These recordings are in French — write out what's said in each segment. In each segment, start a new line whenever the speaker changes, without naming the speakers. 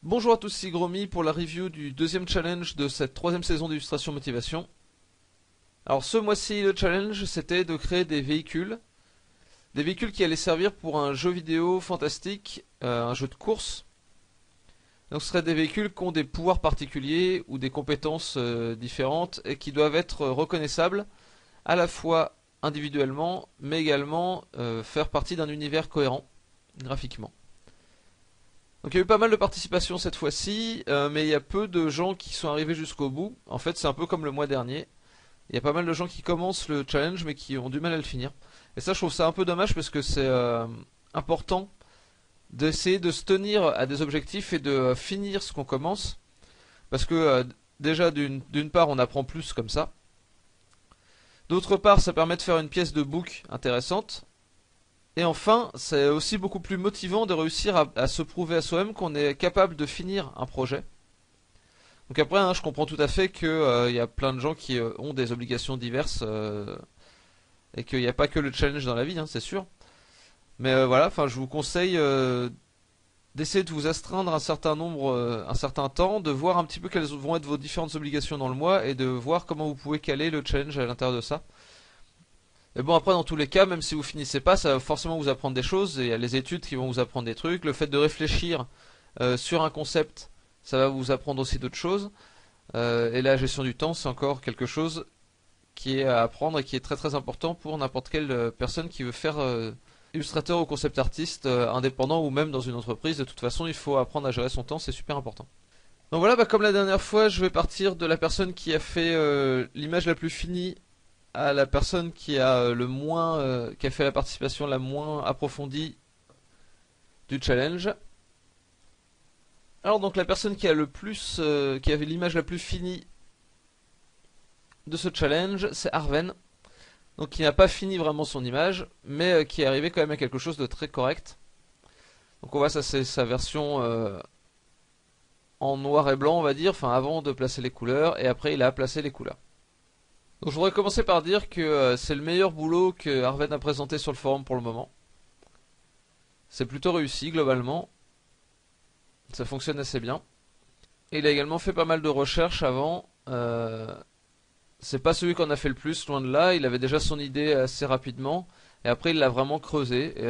Bonjour à tous, c'est Gromy pour la review du deuxième challenge de cette troisième saison d'illustration motivation. Alors ce mois-ci, le challenge, c'était de créer des véhicules qui allaient servir pour un jeu vidéo fantastique, un jeu de course. Donc ce seraient des véhicules qui ont des pouvoirs particuliers ou des compétences différentes et qui doivent être reconnaissables à la fois individuellement, mais également faire partie d'un univers cohérent graphiquement. Donc il y a eu pas mal de participation cette fois-ci, mais il y a peu de gens qui sont arrivés jusqu'au bout. En fait, c'est un peu comme le mois dernier. Il y a pas mal de gens qui commencent le challenge, mais qui ont du mal à le finir. Et ça, je trouve ça un peu dommage parce que c'est important d'essayer de se tenir à des objectifs et de finir ce qu'on commence. Parce que déjà, d'une part, on apprend plus comme ça. D'autre part, ça permet de faire une pièce de book intéressante. Et enfin, c'est aussi beaucoup plus motivant de réussir à se prouver à soi-même qu'on est capable de finir un projet. Donc après, hein, je comprends tout à fait qu'il y a plein de gens qui ont des obligations diverses et qu'il n'y a pas que le challenge dans la vie, hein, c'est sûr. Mais voilà, enfin, je vous conseille d'essayer de vous astreindre un certain nombre, un certain temps, de voir un petit peu quelles vont être vos différentes obligations dans le mois et de voir comment vous pouvez caler le challenge à l'intérieur de ça. Mais bon, après, dans tous les cas, même si vous finissez pas, ça va forcément vous apprendre des choses. Et il y a les études qui vont vous apprendre des trucs. Le fait de réfléchir sur un concept, ça va vous apprendre aussi d'autres choses. Et la gestion du temps, c'est encore quelque chose qui est à apprendre et qui est très très important pour n'importe quelle personne qui veut faire illustrateur ou concept artiste indépendant ou même dans une entreprise. De toute façon, il faut apprendre à gérer son temps, c'est super important. Donc voilà, bah, comme la dernière fois, je vais partir de la personne qui a fait l'image la plus finie à la personne qui a le moins, qui a fait la participation la moins approfondie du challenge. Alors donc la personne qui a le plus, qui avait l'image la plus finie de ce challenge, c'est Arven. Donc qui n'a pas fini vraiment son image, mais qui est arrivé quand même à quelque chose de très correct. Donc on voit ça, c'est sa version en noir et blanc, on va dire, enfin avant de placer les couleurs, et après il a placé les couleurs. Donc je voudrais commencer par dire que c'est le meilleur boulot que Arven a présenté sur le forum pour le moment. C'est plutôt réussi globalement, ça fonctionne assez bien. Et il a également fait pas mal de recherches avant. C'est pas celui qu'on a fait le plus, loin de là. Il avait déjà son idée assez rapidement. Et après il l'a vraiment creusé. Et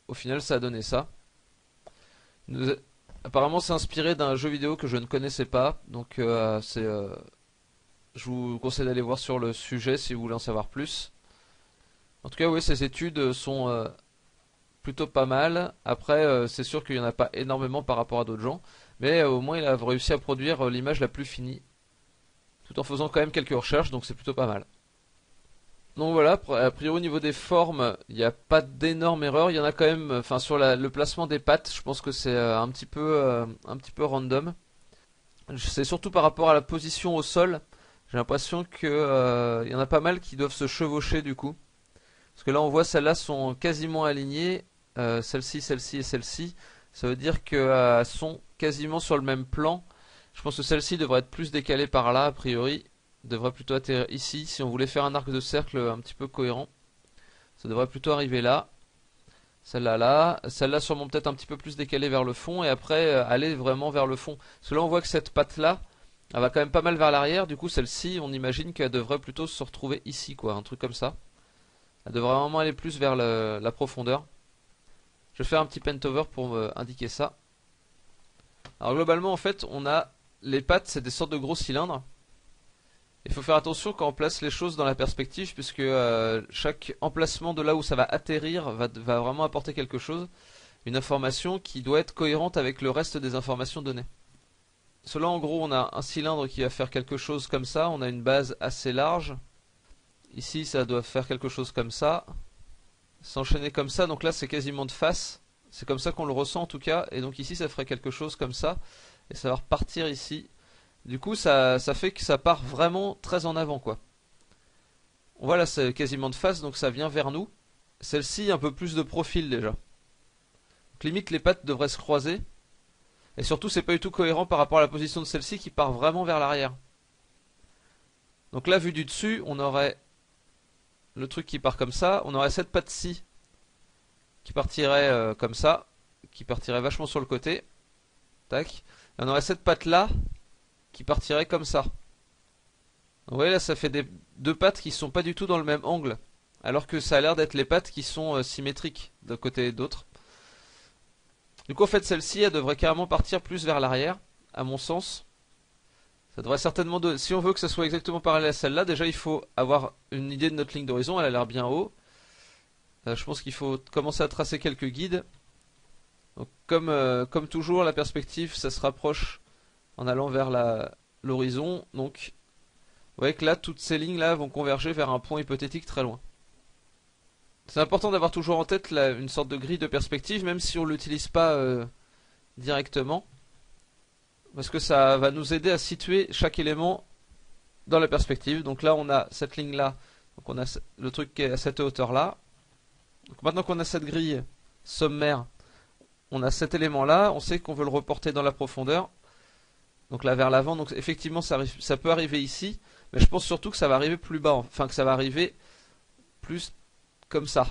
au final ça a donné ça. Apparemment c'est inspiré d'un jeu vidéo que je ne connaissais pas. Donc je vous conseille d'aller voir sur le sujet si vous voulez en savoir plus. En tout cas, oui, ces études sont plutôt pas mal. Après, c'est sûr qu'il n'y en a pas énormément par rapport à d'autres gens. Mais au moins, il a réussi à produire l'image la plus finie. Tout en faisant quand même quelques recherches, donc c'est plutôt pas mal. Donc voilà, a priori au niveau des formes, il n'y a pas d'énormes erreurs. Il y en a quand même, enfin sur le placement des pattes, je pense que c'est un petit peu random. C'est surtout par rapport à la position au sol. J'ai l'impression que il y en a pas mal qui doivent se chevaucher du coup. Parce que là on voit celles-là sont quasiment alignées, celle-ci, celle-ci et celle-ci. Ça veut dire qu'elles sont quasiment sur le même plan. Je pense que celle-ci devrait être plus décalée par là a priori. Devrait plutôt atterrir ici. Si on voulait faire un arc de cercle un petit peu cohérent, ça devrait plutôt arriver là. Celle-là là. Celle-là sûrement peut-être un petit peu plus décalée vers le fond et après aller vraiment vers le fond. Parce que là on voit que cette patte-là, elle va quand même pas mal vers l'arrière. Du coup celle-ci, on imagine qu'elle devrait plutôt se retrouver ici quoi, un truc comme ça. Elle devrait vraiment aller plus vers la profondeur. Je vais faire un petit paint-over pour indiquer ça. Alors globalement en fait on a les pattes, c'est des sortes de gros cylindres. Il faut faire attention quand on place les choses dans la perspective puisque chaque emplacement de là où ça va atterrir va vraiment apporter quelque chose. Une information qui doit être cohérente avec le reste des informations données. Cela en gros on a un cylindre qui va faire quelque chose comme ça. On a une base assez large. Ici ça doit faire quelque chose comme ça. S'enchaîner comme ça, donc là c'est quasiment de face. C'est comme ça qu'on le ressent en tout cas. Et donc ici ça ferait quelque chose comme ça. Et ça va repartir ici. Du coup ça fait que ça part vraiment très en avant quoi. On voit là c'est quasiment de face donc ça vient vers nous. Celle-ci un peu plus de profil déjà. Donc limite les pattes devraient se croiser. Et surtout c'est pas du tout cohérent par rapport à la position de celle-ci qui part vraiment vers l'arrière. Donc là vu du dessus on aurait le truc qui part comme ça. On aurait cette patte-ci qui partirait comme ça. Qui partirait vachement sur le côté. Tac. Et on aurait cette patte là qui partirait comme ça. Donc, vous voyez là, ça fait deux pattes qui sont pas du tout dans le même angle. Alors que ça a l'air d'être les pattes qui sont symétriques d'un côté et d'autre. Du coup, en fait, celle-ci, elle devrait carrément partir plus vers l'arrière, à mon sens. Ça devrait certainement si on veut que ça soit exactement parallèle à celle-là, déjà il faut avoir une idée de notre ligne d'horizon, elle a l'air bien haut. Je pense qu'il faut commencer à tracer quelques guides. Donc, comme toujours, la perspective, ça se rapproche en allant vers l'horizon. Donc, vous voyez que là, toutes ces lignes-là vont converger vers un point hypothétique très loin. C'est important d'avoir toujours en tête une sorte de grille de perspective, même si on ne l'utilise pas directement. Parce que ça va nous aider à situer chaque élément dans la perspective. Donc là, on a cette ligne-là. Donc on a le truc qui est à cette hauteur-là. Donc maintenant qu'on a cette grille sommaire, on a cet élément-là. On sait qu'on veut le reporter dans la profondeur. Donc là, vers l'avant. Donc effectivement, ça peut arriver ici. Mais je pense surtout que ça va arriver plus bas. Enfin, que ça va arriver plus comme ça.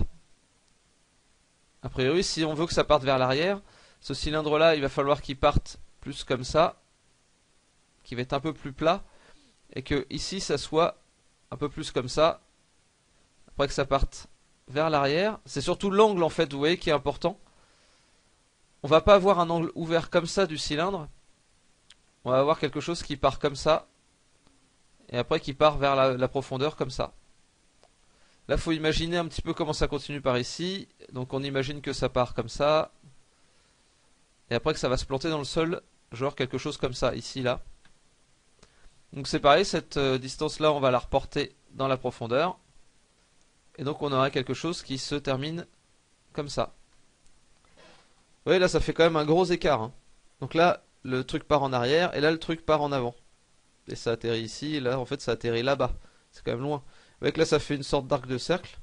A priori, si on veut que ça parte vers l'arrière, ce cylindre-là, il va falloir qu'il parte plus comme ça, qui va être un peu plus plat, et que ici ça soit un peu plus comme ça, après que ça parte vers l'arrière. C'est surtout l'angle en fait, vous voyez, qui est important. On va pas avoir un angle ouvert comme ça du cylindre, on va avoir quelque chose qui part comme ça, et après qui part vers la profondeur comme ça. Là, faut imaginer un petit peu comment ça continue par ici. Donc on imagine que ça part comme ça, et après que ça va se planter dans le sol, genre quelque chose comme ça, ici, là. Donc c'est pareil, cette distance-là, on va la reporter dans la profondeur. Et donc on aura quelque chose qui se termine comme ça. Vous voyez, là, ça fait quand même un gros écart. Hein. Donc là, le truc part en arrière, et là, le truc part en avant. Et ça atterrit ici, et là, en fait, ça atterrit là-bas. C'est quand même loin. Vous voyez que là, ça fait une sorte d'arc de cercle.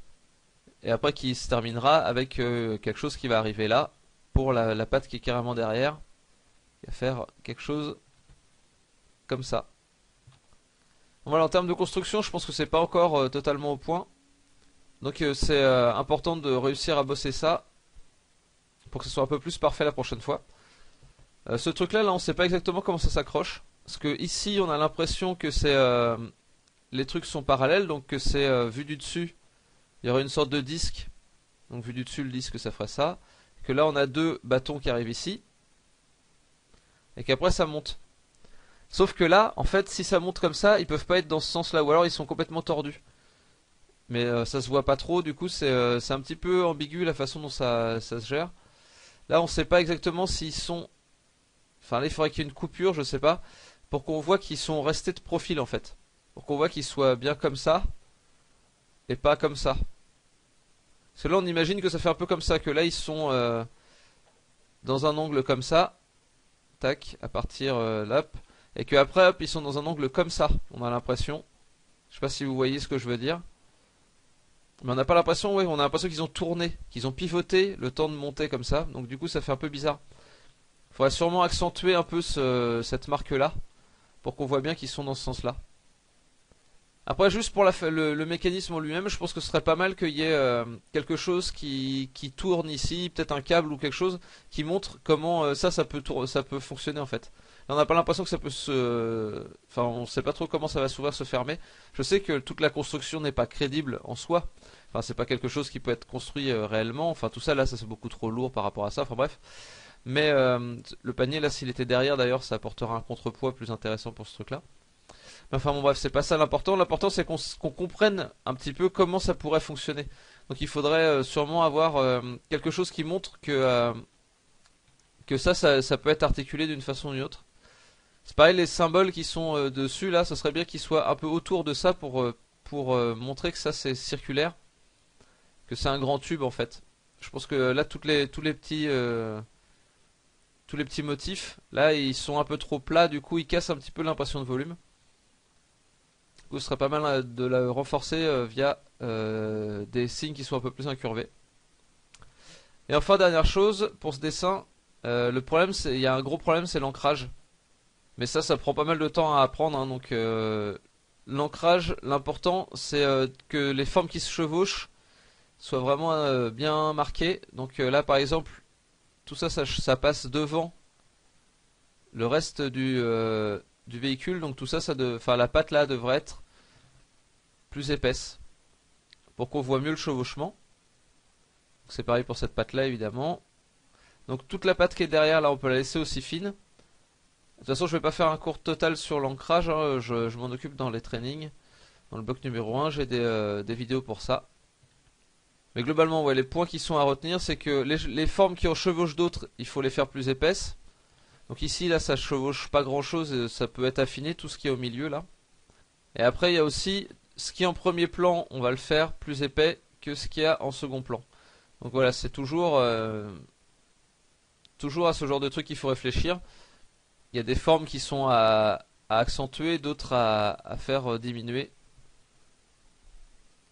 Et après, qui se terminera avec quelque chose qui va arriver là, pour la patte qui est carrément derrière. Il va faire quelque chose comme ça. Voilà, en termes de construction, je pense que c'est pas encore totalement au point. Donc c'est important de réussir à bosser ça pour que ce soit un peu plus parfait la prochaine fois. Ce truc-là, là, on sait pas exactement comment ça s'accroche. Parce que ici, on a l'impression que c'est les trucs sont parallèles, donc que c'est vu du dessus, il y aurait une sorte de disque. Donc vu du dessus, le disque, ça ferait ça. Que là, on a deux bâtons qui arrivent ici. Et qu'après, ça monte. Sauf que là, en fait, si ça monte comme ça, ils peuvent pas être dans ce sens-là, ou alors ils sont complètement tordus. Mais ça se voit pas trop, du coup c'est un petit peu ambigu la façon dont ça se gère. Là on sait pas exactement s'ils sont... Enfin là il faudrait qu'il y ait une coupure, je sais pas, pour qu'on voit qu'ils sont restés de profil en fait. Pour qu'on voit qu'ils soient bien comme ça, et pas comme ça. Parce que là on imagine que ça fait un peu comme ça, que là ils sont dans un angle comme ça. Tac, à partir là. Et que après hop, ils sont dans un angle comme ça, on a l'impression. Je sais pas si vous voyez ce que je veux dire. Mais on n'a pas l'impression, ouais, on a l'impression qu'ils ont tourné, qu'ils ont pivoté le temps de monter comme ça. Donc du coup ça fait un peu bizarre. Il faudrait sûrement accentuer un peu cette marque-là, pour qu'on voit bien qu'ils sont dans ce sens-là. Après juste pour le mécanisme en lui-même, je pense que ce serait pas mal qu'il y ait quelque chose qui tourne ici, peut-être un câble ou quelque chose, qui montre comment ça peut fonctionner en fait. Là, on n'a pas l'impression que ça peut Enfin, on sait pas trop comment ça va s'ouvrir, se fermer. Je sais que toute la construction n'est pas crédible en soi. Enfin, c'est pas quelque chose qui peut être construit réellement. Enfin, tout ça là, ça c'est beaucoup trop lourd par rapport à ça. Enfin bref. Mais le panier là, s'il était derrière d'ailleurs, ça apportera un contrepoids plus intéressant pour ce truc-là. Mais enfin bon bref, c'est pas ça l'important. L'important c'est qu'on comprenne un petit peu comment ça pourrait fonctionner. Donc il faudrait sûrement avoir quelque chose qui montre que ça peut être articulé d'une façon ou d'une autre. C'est pareil, les symboles qui sont dessus là, ce serait bien qu'ils soient un peu autour de ça pour montrer que ça c'est circulaire, que c'est un grand tube en fait. Je pense que là tous les petits motifs, là ils sont un peu trop plats, du coup ils cassent un petit peu l'impression de volume. Du coup ce serait pas mal de la renforcer via des signes qui sont un peu plus incurvés. Et enfin dernière chose pour ce dessin, le problème il y a un gros problème, c'est l'ancrage. Mais ça prend pas mal de temps à apprendre, hein, donc l'ancrage, l'important c'est que les formes qui se chevauchent soient vraiment bien marquées. Donc là par exemple, tout ça passe devant le reste du véhicule. Donc tout ça, enfin la patte là devrait être plus épaisse pour qu'on voit mieux le chevauchement. C'est pareil pour cette patte là évidemment. Donc toute la patte qui est derrière là, on peut la laisser aussi fine. De toute façon, je vais pas faire un cours total sur l'ancrage, hein, je m'en occupe dans les trainings. Dans le bloc numéro 1, j'ai des vidéos pour ça. Mais globalement, ouais, les points qui sont à retenir, c'est que les formes qui en chevauchent d'autres, il faut les faire plus épaisses. Donc ici, là, ça chevauche pas grand chose, ça peut être affiné, tout ce qui est au milieu là. Et après, il y a aussi ce qui est en premier plan, on va le faire plus épais que ce qu'il y a en second plan. Donc voilà, c'est toujours à ce genre de truc qu'il faut réfléchir. Il y a des formes qui sont à accentuer, d'autres à faire diminuer,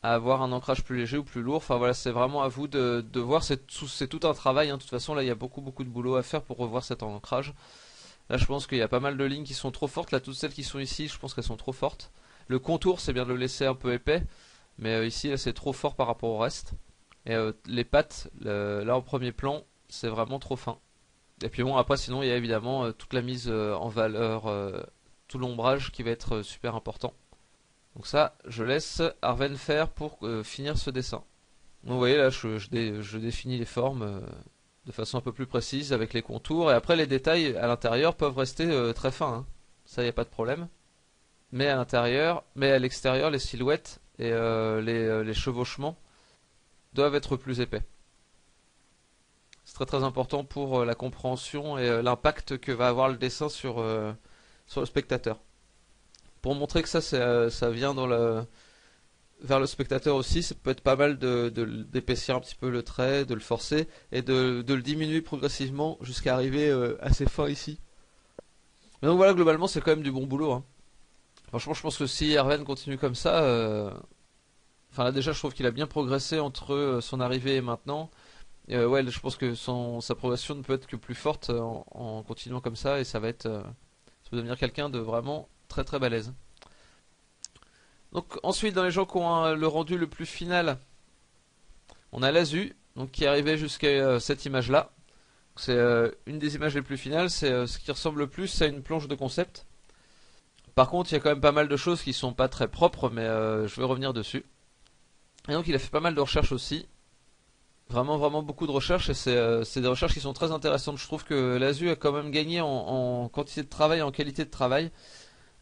à avoir un ancrage plus léger ou plus lourd. Enfin voilà, c'est vraiment à vous de voir. C'est tout un travail, hein. De toute façon, là, il y a beaucoup de boulot à faire pour revoir cet ancrage. Là, je pense qu'il y a pas mal de lignes qui sont trop fortes. Là, toutes celles qui sont ici, je pense qu'elles sont trop fortes. Le contour, c'est bien de le laisser un peu épais, mais ici, là, c'est trop fort par rapport au reste. Et les pattes, là, en premier plan, c'est vraiment trop fin. Et puis bon, après, sinon, il y a évidemment toute la mise en valeur, tout l'ombrage qui va être super important. Donc ça, je laisse Arven faire pour finir ce dessin. Donc vous voyez là, je définis les formes de façon un peu plus précise avec les contours. Et après, les détails à l'intérieur peuvent rester très fins, hein. Ça, il n'y a pas de problème. Mais à l'extérieur, les silhouettes et les chevauchements doivent être plus épais. C'est très important pour la compréhension et l'impact que va avoir le dessin sur le spectateur. Pour montrer que ça vient vers le spectateur aussi, ça peut être pas mal d'épaissir un petit peu le trait, de le forcer et de le diminuer progressivement jusqu'à arriver assez fin ici. Mais donc voilà, globalement, c'est quand même du bon boulot, hein. Franchement, je pense que si Erwan continue comme ça, enfin là déjà, je trouve qu'il a bien progressé entre son arrivée et maintenant. Et, ouais, je pense que sa progression ne peut être que plus forte en continuant comme ça et ça va devenir quelqu'un de vraiment très balèze. Donc ensuite, dans les gens qui ont le rendu le plus final, on a l'Azu, donc qui est arrivé jusqu'à cette image là. C'est une des images les plus finales, c'est ce qui ressemble le plus à une planche de concept. Par contre, il y a quand même pas mal de choses qui sont pas très propres, mais je vais revenir dessus. Et donc il a fait pas mal de recherches aussi. Vraiment beaucoup de recherches, et c'est des recherches qui sont très intéressantes. Je trouve que l'Azu a quand même gagné en quantité de travail, en qualité de travail.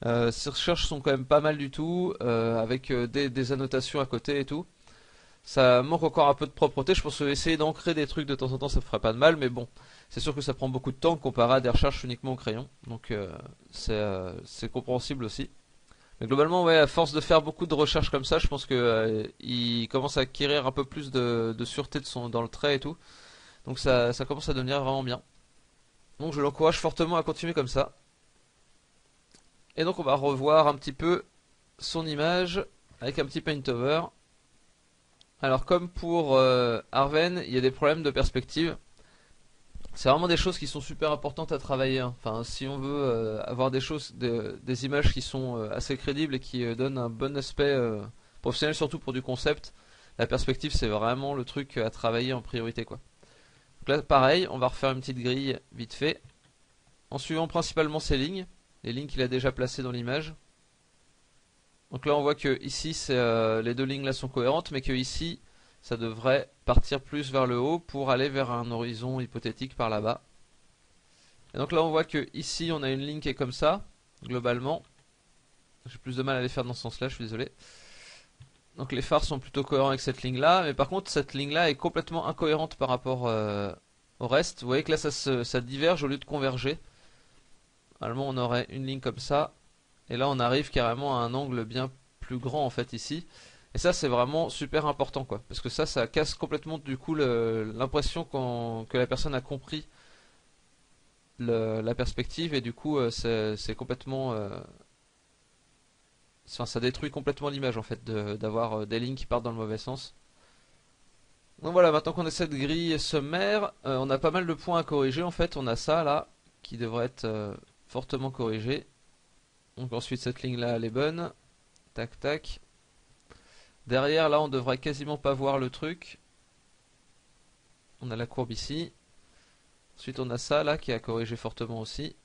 Ces recherches sont quand même pas mal du tout, avec des annotations à côté et tout. Ça manque encore un peu de propreté. Je pense que essayer d'ancrer des trucs de temps en temps, ça ferait pas de mal, mais bon, c'est sûr que ça prend beaucoup de temps comparé à des recherches uniquement au crayon. Donc c'est compréhensible aussi. Mais globalement, ouais, à force de faire beaucoup de recherches comme ça, je pense que il commence à acquérir un peu plus de sûreté dans le trait et tout. Donc ça commence à devenir vraiment bien. Donc je l'encourage fortement à continuer comme ça. Et donc on va revoir un petit peu son image avec un petit paint over. Alors comme pour Arven, il y a des problèmes de perspective. C'est vraiment des choses qui sont super importantes à travailler, hein. Enfin, si on veut avoir des images qui sont assez crédibles et qui donnent un bon aspect professionnel, surtout pour du concept, la perspective c'est vraiment le truc à travailler en priorité, quoi. Donc là, pareil, on va refaire une petite grille vite fait, en suivant principalement ces lignes, les lignes qu'il a déjà placées dans l'image. Donc là, on voit que ici, les deux lignes là sont cohérentes, mais que ici, ça devrait partir plus vers le haut pour aller vers un horizon hypothétique par là-bas. Et donc là on voit que ici on a une ligne qui est comme ça, globalement. J'ai plus de mal à les faire dans ce sens-là, je suis désolé. Donc les phares sont plutôt cohérents avec cette ligne-là, mais par contre cette ligne-là est complètement incohérente par rapport au reste. Vous voyez que là ça diverge au lieu de converger. Normalement on aurait une ligne comme ça, et là on arrive carrément à un angle bien plus grand en fait ici. Et ça c'est vraiment super important, quoi, parce que ça casse complètement du coup l'impression que la personne a compris la perspective, et du coup c'est complètement enfin, ça détruit complètement l'image en fait d'avoir des lignes qui partent dans le mauvais sens. Donc voilà, maintenant qu'on a cette grille sommaire, on a pas mal de points à corriger en fait. On a ça là qui devrait être fortement corrigé. Donc ensuite cette ligne là elle est bonne, tac tac. Derrière là on devrait quasiment pas voir le truc. On a la courbe ici. Ensuite on a ça là qui est à corriger fortement aussi.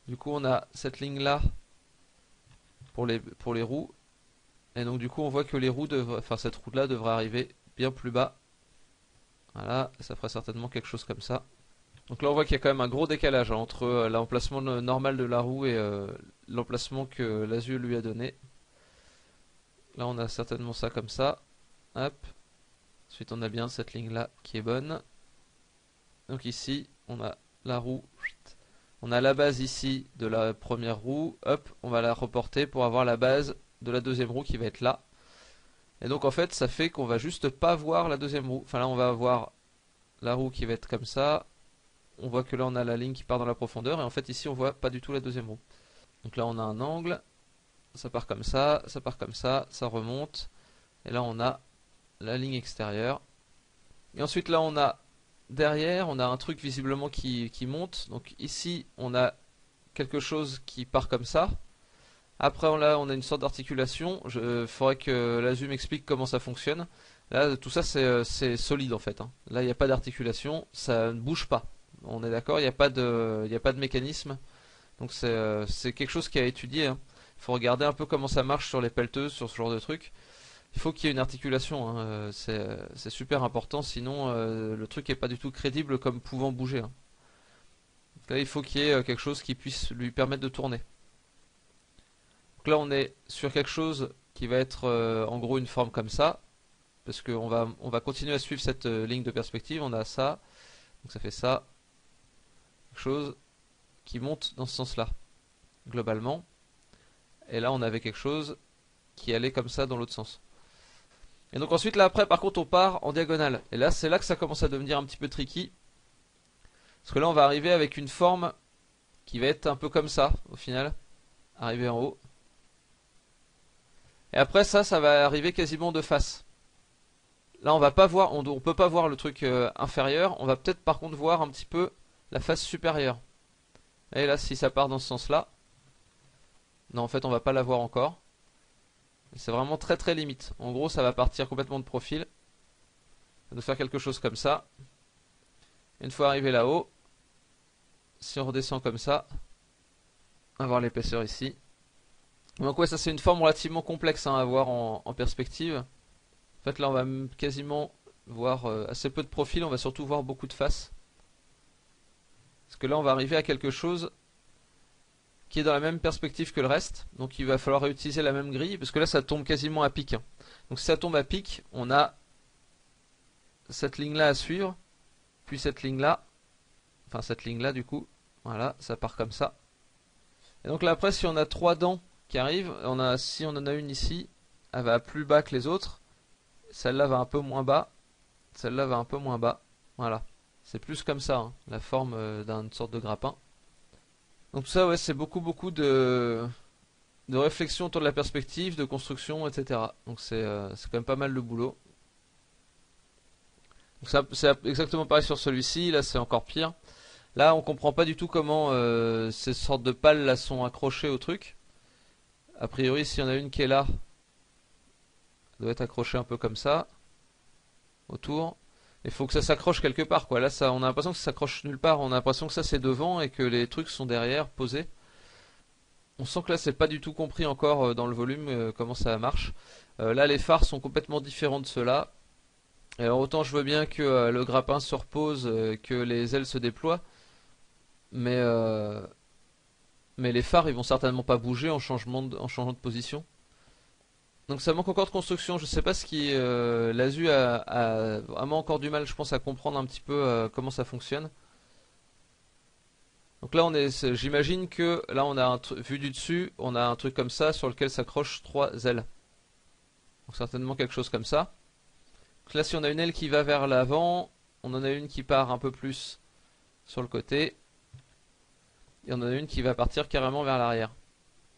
Du coup on a cette ligne là pour les roues. Et donc du coup on voit que les roues devraient, enfin cette roue là devrait arriver bien plus bas. Voilà, ça ferait certainement quelque chose comme ça. Donc là on voit qu'il y a quand même un gros décalage hein, entre l'emplacement normal de la roue et l'emplacement que l'Azul lui a donné. Là on a certainement ça comme ça. Hop. Ensuite on a bien cette ligne là qui est bonne. Donc ici on a la roue. On a la base ici de la première roue. Hop, on va la reporter pour avoir la base de la deuxième roue qui va être là. Et donc en fait ça fait qu'on va juste pas voir la deuxième roue. Enfin là on va avoir la roue qui va être comme ça. On voit que là on a la ligne qui part dans la profondeur. Et en fait ici on voit pas du tout la deuxième roue. Donc là on a un angle. Ça part comme ça, ça part comme ça remonte. Et là on a la ligne extérieure. Et ensuite là on a derrière, on a un truc visiblement qui monte. Donc ici on a quelque chose qui part comme ça. Après là on a une sorte d'articulation. Il faudrait que l'Azu m'explique comment ça fonctionne. Là tout ça c'est solide en fait hein. Là il n'y a pas d'articulation, ça ne bouge pas. On est d'accord, il n'y a pas de mécanisme. Donc c'est quelque chose qui a étudié hein. Il faut regarder un peu comment ça marche sur les pelleteuses, sur ce genre de truc. Il faut qu'il y ait une articulation hein. C'est super important, sinon le truc n'est pas du tout crédible comme pouvant bouger hein. Donc là il faut qu'il y ait quelque chose qui puisse lui permettre de tourner. Donc là on est sur quelque chose qui va être en gros une forme comme ça, parce qu'on va continuer à suivre cette ligne de perspective. On a ça, donc ça fait ça, quelque chose qui monte dans ce sens là globalement. Et là on avait quelque chose qui allait comme ça dans l'autre sens. Et donc ensuite là après par contre on part en diagonale. Et là c'est là que ça commence à devenir un petit peu tricky. Parce que là on va arriver avec une forme qui va être un peu comme ça au final. Arriver en haut. Et après ça va arriver quasiment de face. Là on va pas voir, on peut pas voir le truc inférieur. On va peut-être par contre voir un petit peu la face supérieure. Et là si ça part dans ce sens là. Non en fait on va pas la voir encore. C'est vraiment très très limite. En gros ça va partir complètement de profil. Ça doit faire quelque chose comme ça. Une fois arrivé là-haut, si on redescend comme ça, on va voir l'épaisseur ici. Donc ouais ça c'est une forme relativement complexe hein, à voir en perspective. En fait là on va quasiment voir assez peu de profil, on va surtout voir beaucoup de faces. Parce que là on va arriver à quelque chose qui est dans la même perspective que le reste. Donc il va falloir réutiliser la même grille, parce que là ça tombe quasiment à pic. Donc si ça tombe à pic, on a cette ligne là à suivre, puis cette ligne là, enfin cette ligne là du coup, voilà, ça part comme ça. Et donc là après si on a trois dents qui arrivent, si on en a une ici, elle va plus bas que les autres, celle-là va un peu moins bas, celle-là va un peu moins bas, voilà. C'est plus comme ça, hein, la forme d'une sorte de grappin. Donc tout ça ouais c'est beaucoup de réflexion autour de la perspective, de construction, etc. Donc c'est quand même pas mal de boulot. C'est exactement pareil sur celui-ci, là c'est encore pire. Là on comprend pas du tout comment ces sortes de pales là sont accrochées au truc. A priori s'il y en a une qui est là, elle doit être accrochée un peu comme ça, autour. Il faut que ça s'accroche quelque part quoi. Là ça, on a l'impression que ça s'accroche nulle part, on a l'impression que ça c'est devant et que les trucs sont derrière, posés. On sent que là c'est pas du tout compris encore dans le volume comment ça marche. Là les phares sont complètement différents de ceux-là. Alors autant je veux bien que le grappin se repose, que les ailes se déploient, mais mais les phares ils vont certainement pas bouger en changeant de position. Donc ça manque encore de construction. Je sais pas ce qui l'Azu a vraiment encore du mal, je pense, à comprendre un petit peu comment ça fonctionne. Donc là j'imagine que là on a vu du dessus, on a un truc comme ça sur lequel s'accrochent trois ailes. Donc certainement quelque chose comme ça. Donc là si on a une aile qui va vers l'avant, on en a une qui part un peu plus sur le côté, et on en a une qui va partir carrément vers l'arrière.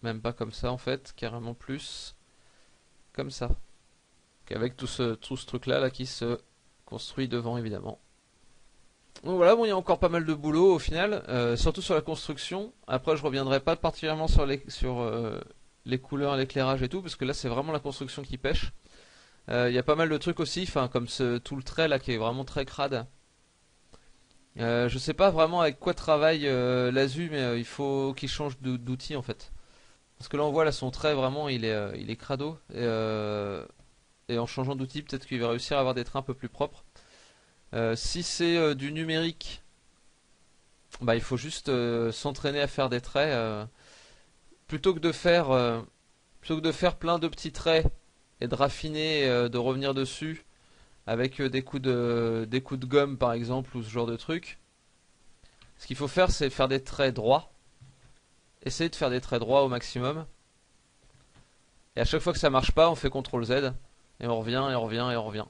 Même pas comme ça en fait, carrément plus comme ça. Donc avec tout ce truc là qui se construit devant évidemment. Donc voilà, bon, il y a encore pas mal de boulot au final, surtout sur la construction. Après, je reviendrai pas particulièrement sur les couleurs, l'éclairage et tout, parce que là, c'est vraiment la construction qui pêche. Il y a pas mal de trucs aussi, enfin, comme tout le trait là qui est vraiment très crade. Je sais pas vraiment avec quoi travaille l'Azu, mais il faut qu'il change d'outil en fait. Parce que là on voit là son trait vraiment il est crado et en changeant d'outil peut-être qu'il va réussir à avoir des traits un peu plus propres. Si c'est du numérique, bah il faut juste s'entraîner à faire des traits plutôt que de faire plutôt que de faire plein de petits traits et de raffiner, de revenir dessus avec des coups de gomme par exemple ou ce genre de truc. Ce qu'il faut faire c'est faire des traits droits, essayer de faire des traits droits au maximum. Et à chaque fois que ça marche pas, on fait CTRL Z et on revient et on revient et on revient.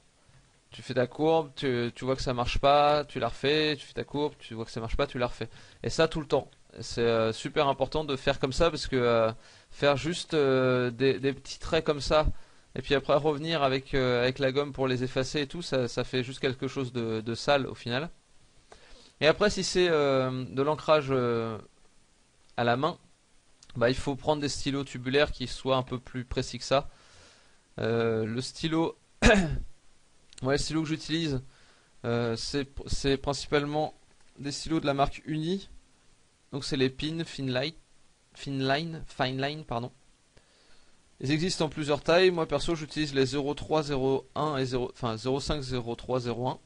Tu fais ta courbe, tu vois que ça marche pas, tu la refais, tu fais ta courbe, tu vois que ça marche pas, tu la refais. Et ça tout le temps. C'est super important de faire comme ça parce que faire juste des petits traits comme ça et puis après revenir avec la gomme pour les effacer et tout, ça fait juste quelque chose de sale au final. Et après si c'est de l'ancrage à la main, bah il faut prendre des stylos tubulaires qui soient un peu plus précis que ça. Le stylo, ouais, le stylo que j'utilise, c'est principalement des stylos de la marque Uni. Donc c'est les pins Fineline, pardon. Ils existent en plusieurs tailles. Moi perso j'utilise les 03, 01 et 0, enfin 05, 03, 01.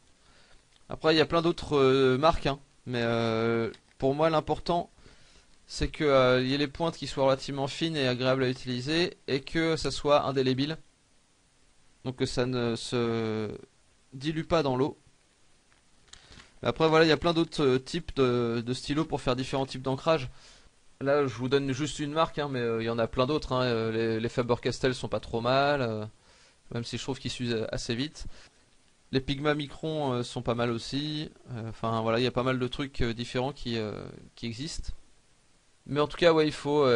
Après il y a plein d'autres marques, hein. Mais pour moi l'important c'est que y ait les pointes qui soient relativement fines et agréables à utiliser et que ça soit indélébile. Donc que ça ne se dilue pas dans l'eau. Après voilà, il y a plein d'autres types de stylos pour faire différents types d'ancrage. Là, je vous donne juste une marque, hein, mais il y en a plein d'autres, hein. Les Faber-Castell sont pas trop mal, même si je trouve qu'ils s'usent assez vite. Les Pigma Micron sont pas mal aussi. Enfin voilà, il y a pas mal de trucs différents qui existent. Mais en tout cas, ouais, il faut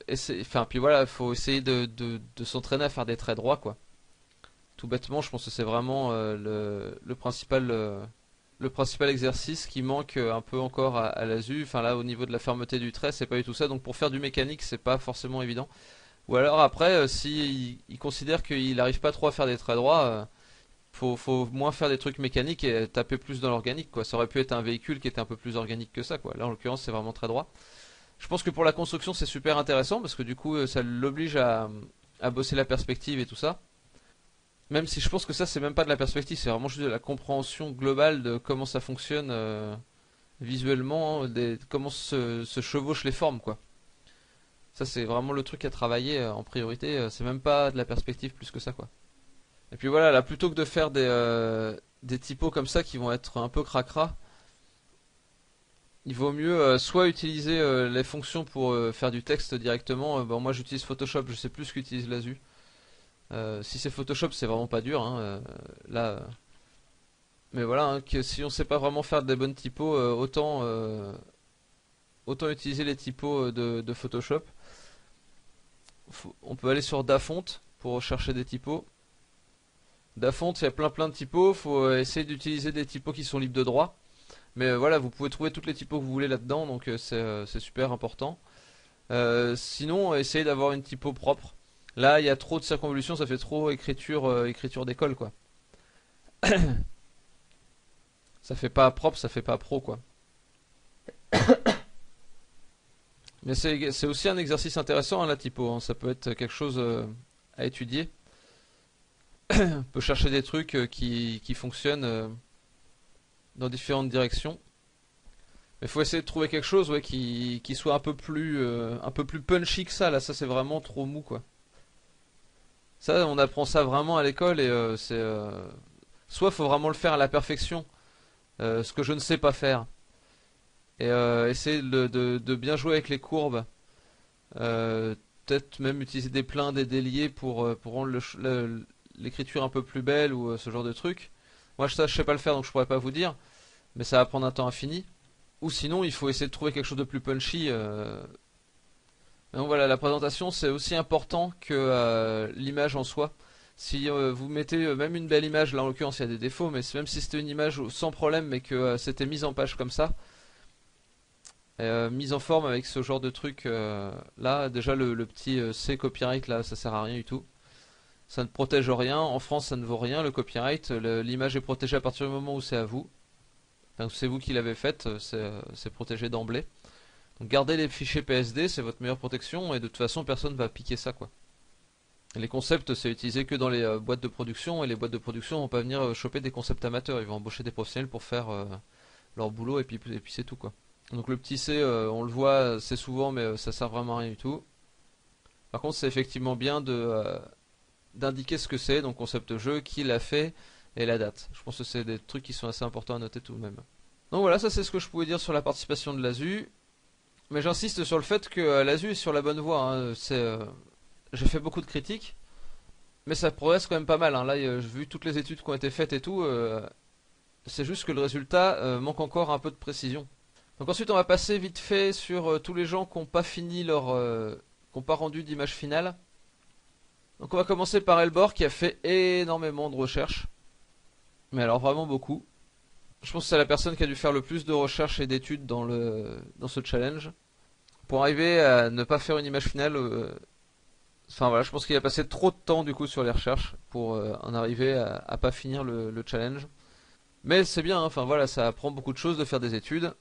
essayer. Enfin, puis voilà, il faut essayer de s'entraîner à faire des traits droits, quoi. Tout bêtement, je pense que c'est vraiment le principal exercice qui manque un peu encore à l'ASU. Enfin là, au niveau de la fermeté du trait, c'est pas du tout ça. Donc pour faire du mécanique, c'est pas forcément évident. Ou alors après, si il considère qu'il n'arrive pas trop à faire des traits droits, faut moins faire des trucs mécaniques et taper plus dans l'organique, quoi. Ça aurait pu être un véhicule qui était un peu plus organique que ça, quoi. Là, en l'occurrence, c'est vraiment très droit. Je pense que pour la construction, c'est super intéressant parce que du coup, ça l'oblige à bosser la perspective et tout ça. Même si je pense que ça, c'est même pas de la perspective, c'est vraiment juste de la compréhension globale de comment ça fonctionne visuellement, comment se chevauchent les formes, quoi. Ça, c'est vraiment le truc à travailler en priorité. C'est même pas de la perspective plus que ça, quoi. Et puis voilà, là, plutôt que de faire des typos comme ça qui vont être un peu cracra, il vaut mieux soit utiliser les fonctions pour faire du texte directement. Bon, moi, j'utilise Photoshop, je sais plus ce qu'utilise l'Azu. Si c'est Photoshop, c'est vraiment pas dur, hein, là. Mais voilà, hein, que si on sait pas vraiment faire des bonnes typos, autant utiliser les typos de Photoshop. On peut aller sur Dafont pour chercher des typos. Dafont, il y a plein de typos. Faut essayer d'utiliser des typos qui sont libres de droit. Mais voilà, vous pouvez trouver toutes les typos que vous voulez là-dedans, donc c'est super important. Sinon, essayez d'avoir une typo propre. Là, il y a trop de circonvolution, ça fait trop écriture d'école, quoi. Ça fait pas propre, ça fait pas pro, quoi. Mais c'est aussi un exercice intéressant, hein, la typo, hein. Ça peut être quelque chose à étudier. On peut chercher des trucs qui fonctionnent dans différentes directions. Mais il faut essayer de trouver quelque chose, ouais, qui soit un peu plus punchy que ça. Là, ça c'est vraiment trop mou, quoi. Ça, on apprend ça vraiment à l'école et c'est soit faut vraiment le faire à la perfection, ce que je ne sais pas faire, et essayer de bien jouer avec les courbes. Peut-être même utiliser des pleins, des déliés pour rendre l'écriture un peu plus belle ou ce genre de truc. Moi, ça, je sais pas le faire, donc je pourrais pas vous dire, mais ça va prendre un temps infini. Ou sinon, il faut essayer de trouver quelque chose de plus punchy. Donc voilà, la présentation c'est aussi important que l'image en soi. Si vous mettez même une belle image, là en l'occurrence il y a des défauts, mais même si c'était une image sans problème, mais que c'était mise en page comme ça, mise en forme avec ce genre de truc, là déjà le petit C copyright là, ça sert à rien du tout. Ça ne protège rien. En France, ça ne vaut rien le copyright. L'image est protégée à partir du moment où c'est à vous. Enfin, c'est vous qui l'avez faite, c'est protégé d'emblée. Donc gardez les fichiers PSD, c'est votre meilleure protection, et de toute façon personne va piquer ça quoi. Et les concepts c'est utilisé que dans les boîtes de production, et les boîtes de production vont pas venir choper des concepts amateurs, ils vont embaucher des professionnels pour faire leur boulot et puis c'est tout quoi. Donc le petit C, on le voit c'est souvent mais ça sert vraiment à rien du tout. Par contre c'est effectivement bien d'indiquer ce que c'est, donc concept jeu, qui l'a fait et la date. Je pense que c'est des trucs qui sont assez importants à noter tout de même. Donc voilà, ça c'est ce que je pouvais dire sur la participation de l'ASU. Mais j'insiste sur le fait que l'ASU est sur la bonne voie. Hein. J'ai fait beaucoup de critiques, mais ça progresse quand même pas mal. Hein. Là, j'ai vu toutes les études qui ont été faites et tout. C'est juste que le résultat manque encore un peu de précision. Donc ensuite, on va passer vite fait sur tous les gens qui n'ont pas fini qui n'ont pas rendu d'image finale. Donc on va commencer par Elbor qui a fait énormément de recherches. Mais alors vraiment beaucoup. Je pense que c'est la personne qui a dû faire le plus de recherches et d'études dans ce challenge. Pour arriver à ne pas faire une image finale, enfin voilà, je pense qu'il a passé trop de temps du coup sur les recherches pour en arriver à pas finir le challenge. Mais c'est bien, hein, enfin voilà, ça apprend beaucoup de choses de faire des études.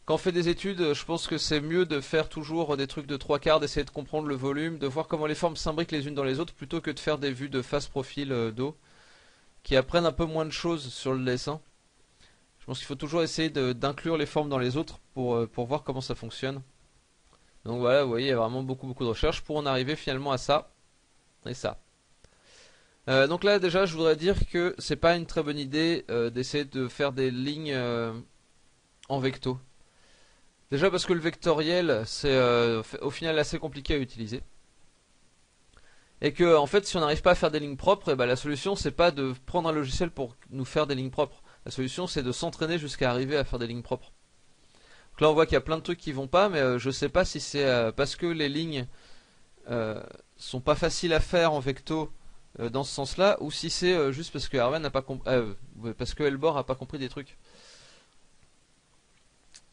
Quand on fait des études, je pense que c'est mieux de faire toujours des trucs de trois quarts, d'essayer de comprendre le volume, de voir comment les formes s'imbriquent les unes dans les autres, plutôt que de faire des vues de face profil dos, qui apprennent un peu moins de choses sur le dessin. Je pense qu'il faut toujours essayer d'inclure les formes dans les autres pour voir comment ça fonctionne. Donc voilà, vous voyez, il y a vraiment beaucoup de recherches pour en arriver finalement à ça et ça. Donc là déjà, je voudrais dire que c'est pas une très bonne idée d'essayer de faire des lignes en vecto. Déjà parce que le vectoriel, c'est au final assez compliqué à utiliser. Et que en fait, si on n'arrive pas à faire des lignes propres, et ben, la solution c'est pas de prendre un logiciel pour nous faire des lignes propres. La solution c'est de s'entraîner jusqu'à arriver à faire des lignes propres. Donc là on voit qu'il y a plein de trucs qui vont pas, mais je sais pas si c'est parce que les lignes sont pas faciles à faire en vecto dans ce sens-là, ou si c'est juste parce que Erwan n'a pas compris, parce que Elbor a pas compris des trucs.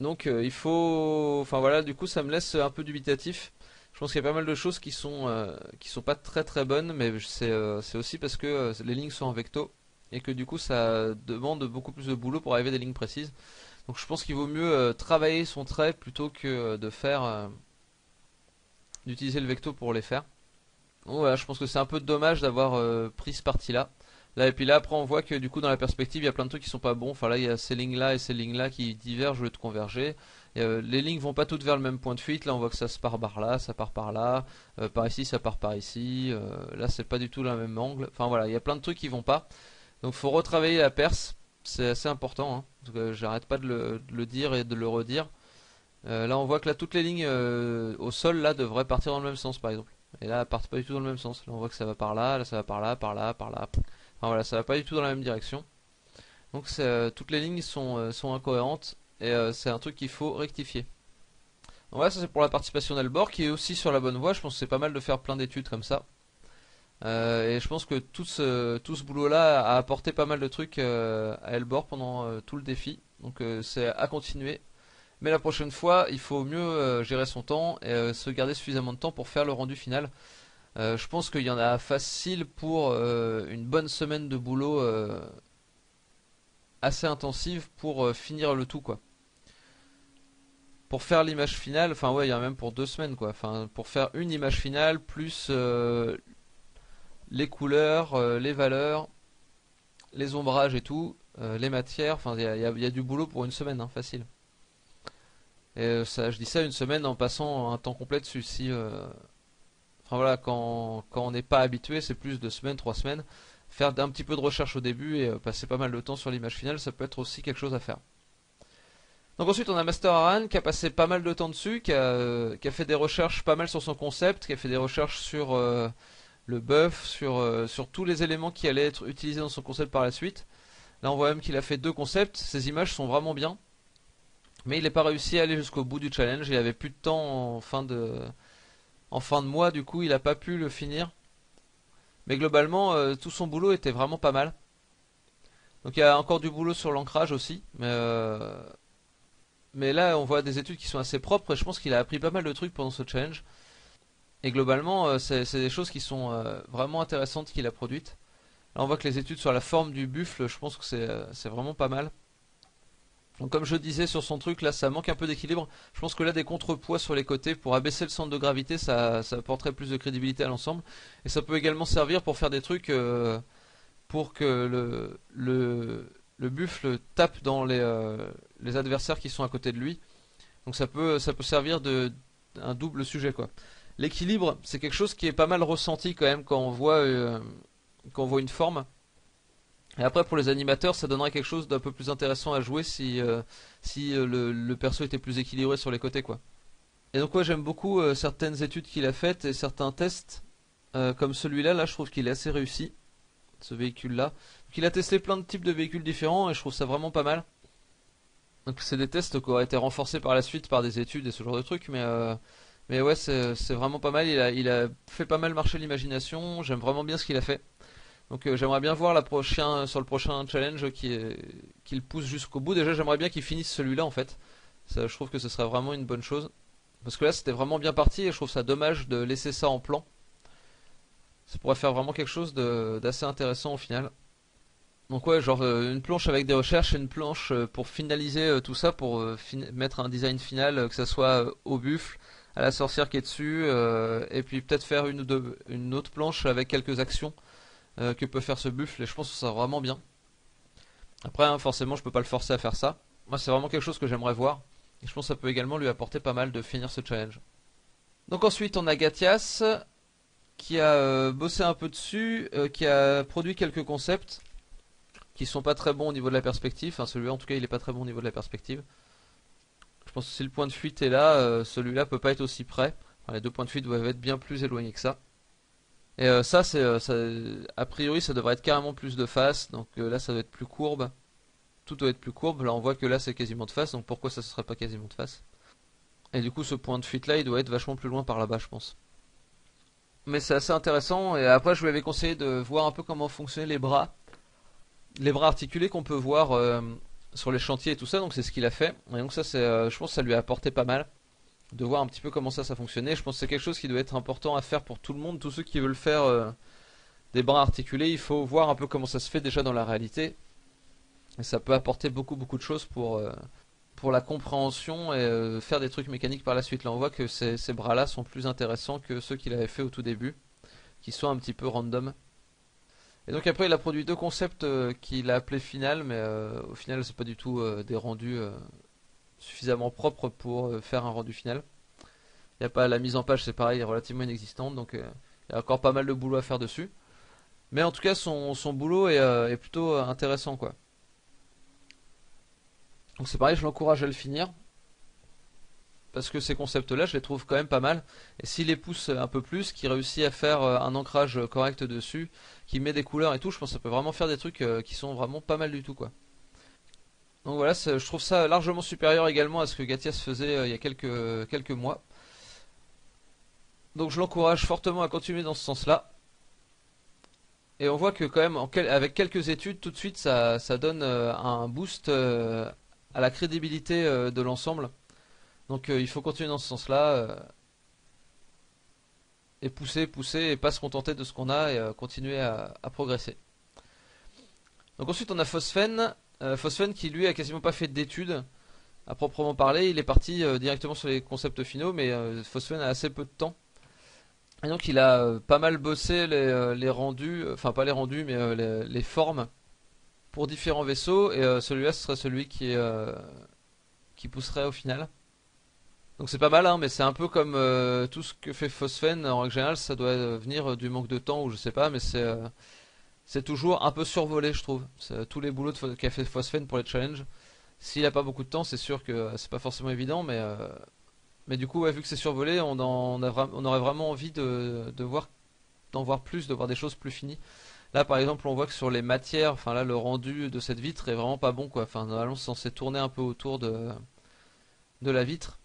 Donc il faut, enfin voilà, du coup ça me laisse un peu dubitatif. Je pense qu'il y a pas mal de choses qui sont pas très très bonnes, mais c'est aussi parce que les lignes sont en vecto et que du coup ça demande beaucoup plus de boulot pour arriver à des lignes précises. Donc je pense qu'il vaut mieux travailler son trait plutôt que d'utiliser le vecto pour les faire. Donc voilà, je pense que c'est un peu dommage d'avoir pris ce parti-là. Là et puis là après on voit que du coup dans la perspective il y a plein de trucs qui sont pas bons. Enfin là il y a ces lignes là et ces lignes là qui divergent au lieu de converger. Et, les lignes vont pas toutes vers le même point de fuite. Là on voit que ça se part par là, ça part par là, par ici ça part par ici. Là c'est pas du tout le même angle. Enfin voilà, il y a plein de trucs qui vont pas. Donc faut retravailler la perce. C'est assez important. Hein, parce que j'arrête pas de le dire et de le redire. Là on voit que là toutes les lignes au sol là devraient partir dans le même sens par exemple. Et là elles partent pas du tout dans le même sens. Là on voit que ça va par là, là ça va par là, par là, par là. Enfin voilà, ça va pas du tout dans la même direction. Donc toutes les lignes sont incohérentes et c'est un truc qu'il faut rectifier. Donc voilà, ça c'est pour la participation d'Elbor qui est aussi sur la bonne voie. Je pense que c'est pas mal de faire plein d'études comme ça. Et je pense que tout ce boulot-là a apporté pas mal de trucs à Elbor pendant tout le défi. Donc c'est à continuer. Mais la prochaine fois, il faut mieux gérer son temps et se garder suffisamment de temps pour faire le rendu final. Je pense qu'il y en a facile pour une bonne semaine de boulot assez intensive pour finir le tout quoi. Pour faire l'image finale, enfin ouais, il y en a même pour 2 semaines quoi. Enfin pour faire une image finale plus les couleurs, les valeurs, les ombrages et tout, les matières. Enfin il y a du boulot pour une semaine, hein, facile. Et ça, je dis ça une semaine en passant un temps complet dessus. Si enfin voilà, quand on n'est pas habitué, c'est plus 2 semaines, 3 semaines. Faire un petit peu de recherche au début et passer pas mal de temps sur l'image finale, ça peut être aussi quelque chose à faire. Donc ensuite on a Master Aran qui a passé pas mal de temps dessus, qui a fait des recherches pas mal sur son concept, qui a fait des recherches sur le buff, sur tous les éléments qui allaient être utilisés dans son concept par la suite. Là on voit même qu'il a fait 2 concepts, ces images sont vraiment bien. Mais il n'est pas réussi à aller jusqu'au bout du challenge, il avait plus de temps en fin de mois, du coup il n'a pas pu le finir. Mais globalement, tout son boulot était vraiment pas mal. Donc il y a encore du boulot sur l'ancrage aussi. Mais là, on voit des études qui sont assez propres et je pense qu'il a appris pas mal de trucs pendant ce challenge. Et globalement, c'est des choses qui sont vraiment intéressantes qu'il a produites. Là, on voit que les études sur la forme du buffle, je pense que c'est vraiment pas mal. Donc comme je disais sur son truc, là ça manque un peu d'équilibre. Je pense que là des contrepoids sur les côtés pour abaisser le centre de gravité, ça apporterait plus de crédibilité à l'ensemble. Et ça peut également servir pour faire des trucs pour que le buffle tape dans les adversaires qui sont à côté de lui. Donc ça peut servir de un double sujet quoi. L'équilibre, c'est quelque chose qui est pas mal ressenti quand même quand on voit une forme. Et après pour les animateurs, ça donnerait quelque chose d'un peu plus intéressant à jouer si le perso était plus équilibré sur les côtés quoi. Et donc ouais, j'aime beaucoup certaines études qu'il a faites et certains tests comme celui-là. Là, je trouve qu'il est assez réussi, ce véhicule-là. Donc, il a testé plein de types de véhicules différents et je trouve ça vraiment pas mal. Donc c'est des tests qui auraient été renforcés par la suite par des études et ce genre de trucs, mais ouais, c'est vraiment pas mal. Il a fait pas mal marcher l'imagination. J'aime vraiment bien ce qu'il a fait. Donc j'aimerais bien voir sur le prochain challenge qu'il pousse jusqu'au bout. Déjà, j'aimerais bien qu'il finisse celui-là en fait. Ça, je trouve que ce serait vraiment une bonne chose. Parce que là, c'était vraiment bien parti et je trouve ça dommage de laisser ça en plan. Ça pourrait faire vraiment quelque chose d'assez intéressant au final. Donc ouais, genre une planche avec des recherches et une planche pour finaliser tout ça, pour mettre un design final, que ça soit au buffle, à la sorcière qui est dessus, et puis peut-être faire une autre planche avec quelques actions que peut faire ce buffle, et je pense que ça sera vraiment bien. Après, hein, forcément, je peux pas le forcer à faire ça. Moi, c'est vraiment quelque chose que j'aimerais voir, et je pense que ça peut également lui apporter pas mal de finir ce challenge. Donc ensuite, on a Gatias, qui a bossé un peu dessus, qui a produit quelques concepts qui sont pas très bons au niveau de la perspective. Enfin, celui-là, en tout cas, il est pas très bon au niveau de la perspective. Je pense que si le point de fuite est là, celui-là peut pas être aussi près. Enfin, les deux points de fuite doivent être bien plus éloignés que ça. Et ça, a priori, ça devrait être carrément plus de face. Donc là, ça doit être plus courbe. Tout doit être plus courbe. Là, on voit que là, c'est quasiment de face. Donc pourquoi ça ne serait pas quasiment de face? Et du coup, ce point de fuite là, il doit être vachement plus loin par là-bas, je pense. Mais c'est assez intéressant. Et après, je lui avais conseillé de voir un peu comment fonctionnaient les bras articulés qu'on peut voir sur les chantiers et tout ça. Donc c'est ce qu'il a fait. Et donc ça, je pense que ça lui a apporté pas mal de voir un petit peu comment ça fonctionnait. Je pense que c'est quelque chose qui doit être important à faire pour tout le monde, tous ceux qui veulent faire des bras articulés. Il faut voir un peu comment ça se fait déjà dans la réalité. Et ça peut apporter beaucoup beaucoup de choses pour la compréhension et faire des trucs mécaniques par la suite. Là, on voit que ces bras-là sont plus intéressants que ceux qu'il avait fait au tout début, qui sont un petit peu random. Et donc après, il a produit deux concepts qu'il a appelés final, mais au final, c'est pas du tout des rendus suffisamment propres pour faire un rendu final. Il y a pas la mise en page, c'est pareil, est relativement inexistante, donc il y a encore pas mal de boulot à faire dessus. Mais en tout cas, son boulot est plutôt intéressant, quoi. Donc c'est pareil, je l'encourage à le finir. Parce que ces concepts-là, je les trouve quand même pas mal. Et s'il les pousse un peu plus, qu'il réussit à faire un ancrage correct dessus, qui met des couleurs et tout, je pense que ça peut vraiment faire des trucs qui sont vraiment pas mal du tout, quoi. Donc voilà, je trouve ça largement supérieur également à ce que Gatias faisait il y a quelques mois. Donc je l'encourage fortement à continuer dans ce sens-là. Et on voit que quand même, avec quelques études, tout de suite, ça donne un boost à la crédibilité de l'ensemble. Donc il faut continuer dans ce sens-là et pousser et pas se contenter de ce qu'on a et continuer à progresser. Donc ensuite on a Phosphène, Phosphène qui lui a quasiment pas fait d'études à proprement parler, il est parti directement sur les concepts finaux, mais Phosphène a assez peu de temps. Et donc il a pas mal bossé les rendus, enfin pas les rendus, mais les formes pour différents vaisseaux, et celui-là ce serait celui qui pousserait au final. Donc c'est pas mal, hein, mais c'est un peu comme tout ce que fait Phosphène en règle générale, ça doit venir du manque de temps ou je sais pas, mais c'est toujours un peu survolé, je trouve. Tous les boulots qu'a fait Phosphène pour les challenges. S'il a pas beaucoup de temps, c'est sûr que c'est pas forcément évident, mais du coup, ouais, vu que c'est survolé, on aurait vraiment envie d'en voir plus, de voir des choses plus finies. Là, par exemple, on voit que sur les matières, enfin là, le rendu de cette vitre est vraiment pas bon, quoi. Enfin, normalement, c'est censé tourner un peu autour de la vitre.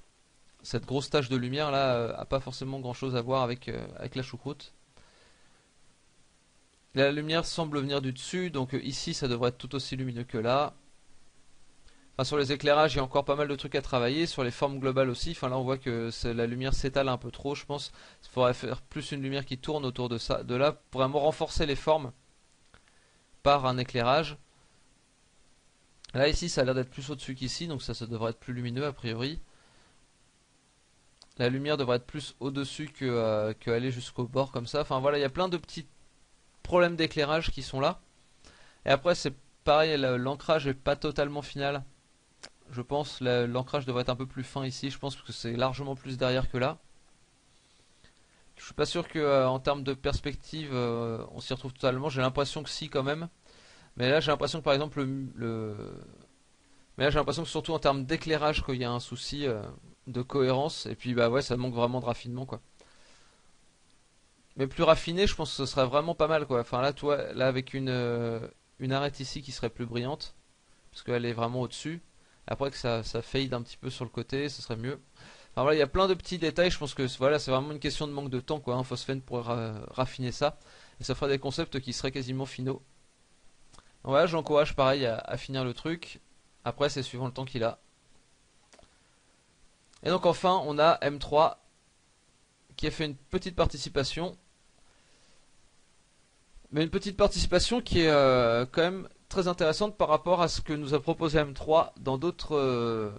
Cette grosse tache de lumière là a pas forcément grand chose à voir avec la choucroute. La lumière semble venir du dessus, donc ici ça devrait être tout aussi lumineux que là. Enfin, sur les éclairages, il y a encore pas mal de trucs à travailler. Sur les formes globales aussi, enfin là on voit que la lumière s'étale un peu trop, je pense. Il faudrait faire plus une lumière qui tourne autour de ça, de là, pour vraiment renforcer les formes par un éclairage. Là ici ça a l'air d'être plus au-dessus qu'ici, donc ça devrait être plus lumineux a priori. La lumière devrait être plus au-dessus que aller jusqu'au bord comme ça. Enfin voilà, il y a plein de petits problèmes d'éclairage qui sont là. Et après c'est pareil, l'ancrage est pas totalement final. Je pense l'ancrage devrait être un peu plus fin ici, je pense que c'est largement plus derrière que là. Je suis pas sûr que en termes de perspective on s'y retrouve totalement, j'ai l'impression que si quand même. Mais là j'ai l'impression que par exemple mais là j'ai l'impression que surtout en termes d'éclairage qu'il y a un souci de cohérence et puis bah ouais ça manque vraiment de raffinement quoi. Mais plus raffiné je pense que ce serait vraiment pas mal quoi. Enfin là toi là avec une arête ici qui serait plus brillante parce qu'elle est vraiment au-dessus. Après que ça fade un petit peu sur le côté, ce serait mieux. Enfin voilà, il y a plein de petits détails, je pense que voilà, c'est vraiment une question de manque de temps quoi, hein. Phosphène pourrait raffiner ça et ça ferait des concepts qui seraient quasiment finaux. Donc voilà, j'encourage pareil à finir le truc. Après c'est suivant le temps qu'il a. Et donc enfin, on a M3 qui a fait une petite participation, mais une petite participation qui est quand même très intéressante par rapport à ce que nous a proposé M3 dans d'autres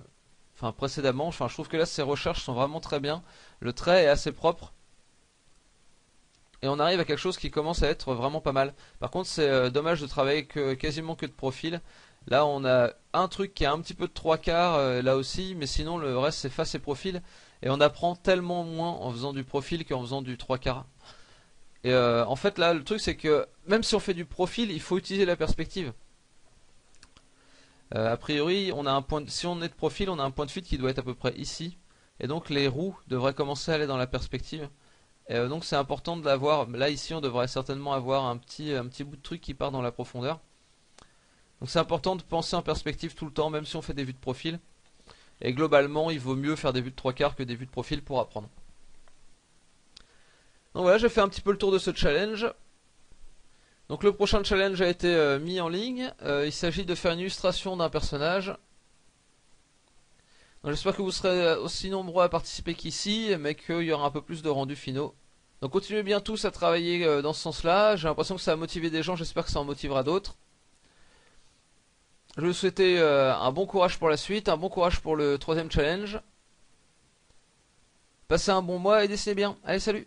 enfin précédemment. Enfin, je trouve que là ses recherches sont vraiment très bien. Le trait est assez propre. Et on arrive à quelque chose qui commence à être vraiment pas mal. Par contre, c'est dommage de travailler quasiment que de profil. Là, on a un truc qui a un petit peu de trois quarts là aussi, mais sinon le reste c'est face et profil. Et on apprend tellement moins en faisant du profil qu'en faisant du trois quarts. Et en fait, là, le truc c'est que même si on fait du profil, il faut utiliser la perspective. A priori, on a un point si on est de profil, on a un point de fuite qui doit être à peu près ici. Et donc les roues devraient commencer à aller dans la perspective. Et donc c'est important de l'avoir. Là ici on devrait certainement avoir un petit bout de truc qui part dans la profondeur. Donc c'est important de penser en perspective tout le temps, même si on fait des vues de profil. Et globalement il vaut mieux faire des vues de trois quarts que des vues de profil pour apprendre. Donc voilà, j'ai fait un petit peu le tour de ce challenge. Donc le prochain challenge a été mis en ligne. Il s'agit de faire une illustration d'un personnage. J'espère que vous serez aussi nombreux à participer qu'ici, mais qu'il y aura un peu plus de rendus finaux. Donc continuez bien tous à travailler dans ce sens-là. J'ai l'impression que ça a motivé des gens, j'espère que ça en motivera d'autres. Je vais vous souhaiter un bon courage pour la suite, un bon courage pour le troisième challenge. Passez un bon mois et dessinez bien. Allez, salut!